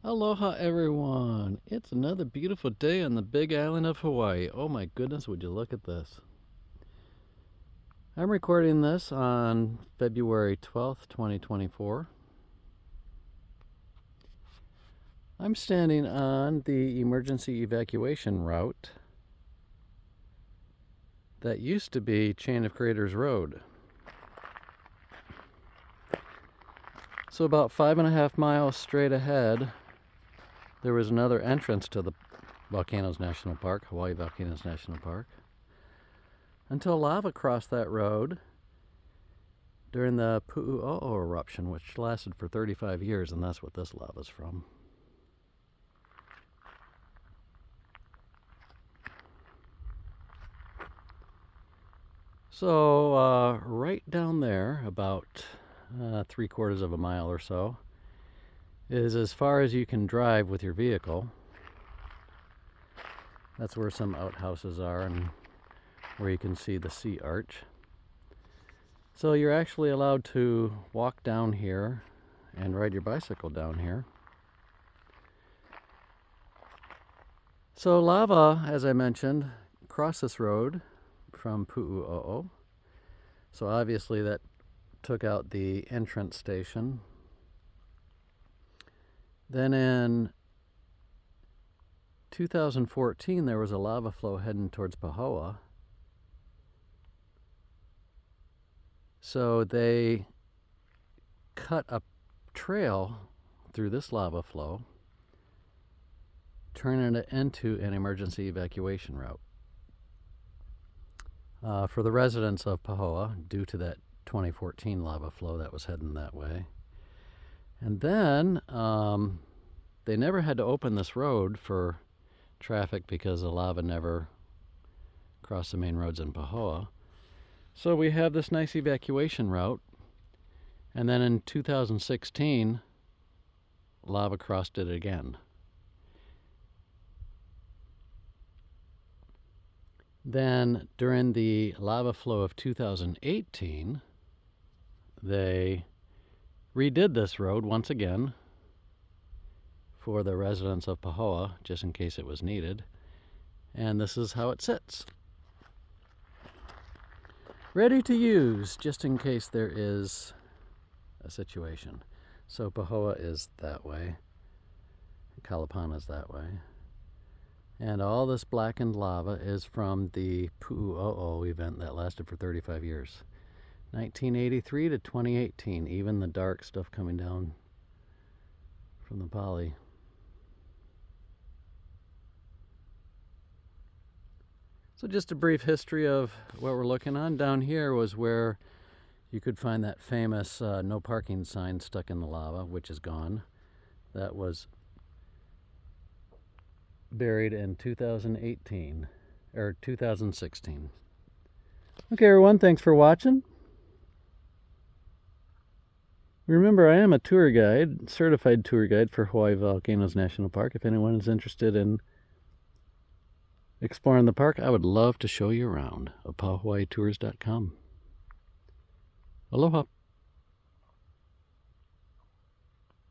Aloha everyone! It's another beautiful day on the big island of Hawaii. Oh my goodness, would you look at this. I'm recording this on February 12th, 2024. I'm standing on the emergency evacuation route that used to be Chain of Craters Road. So about 5.5 miles straight ahead, there was another entrance to the Volcanoes National Park, Hawaii Volcanoes National Park, until lava crossed that road during the Pu'u'o'o eruption, which lasted for 35 years, and that's what this lava's from. So right down there, about 3/4 of a mile or so, is as far as you can drive with your vehicle. That's where some outhouses are and where you can see the sea arch. So you're actually allowed to walk down here and ride your bicycle down here. So lava, as I mentioned, crossed this road from Pu'u'o'o. So obviously that took out the entrance station. Then in 2014 there was a lava flow heading towards Pahoa. So they cut a trail through this lava flow, turning it into an emergency evacuation route. For the residents of Pahoa, due to that 2014 lava flow that was heading that way. And then they never had to open this road for traffic because the lava never crossed the main roads in Pahoa. So we have this nice evacuation route, and then in 2016, lava crossed it again. Then during the lava flow of 2018, they redid this road once again for the residents of Pahoa, just in case it was needed. And this is how it sits. Ready to use, just in case there is a situation. So Pahoa is that way, Kalapana is that way. And all this blackened lava is from the Pu'u'o'o event that lasted for 35 years. 1983 to 2018, even the dark stuff coming down from the poly. So just a brief history of what we're looking on. Down here was where you could find that famous no parking sign stuck in the lava, which is gone. That was buried in 2018 or 2016. Okay, everyone, thanks for watching. Remember, I am a tour guide, certified tour guide for Hawaii Volcanoes National Park. If anyone is interested in exploring the park, I would love to show you around. apahawaiitours.com. Aloha.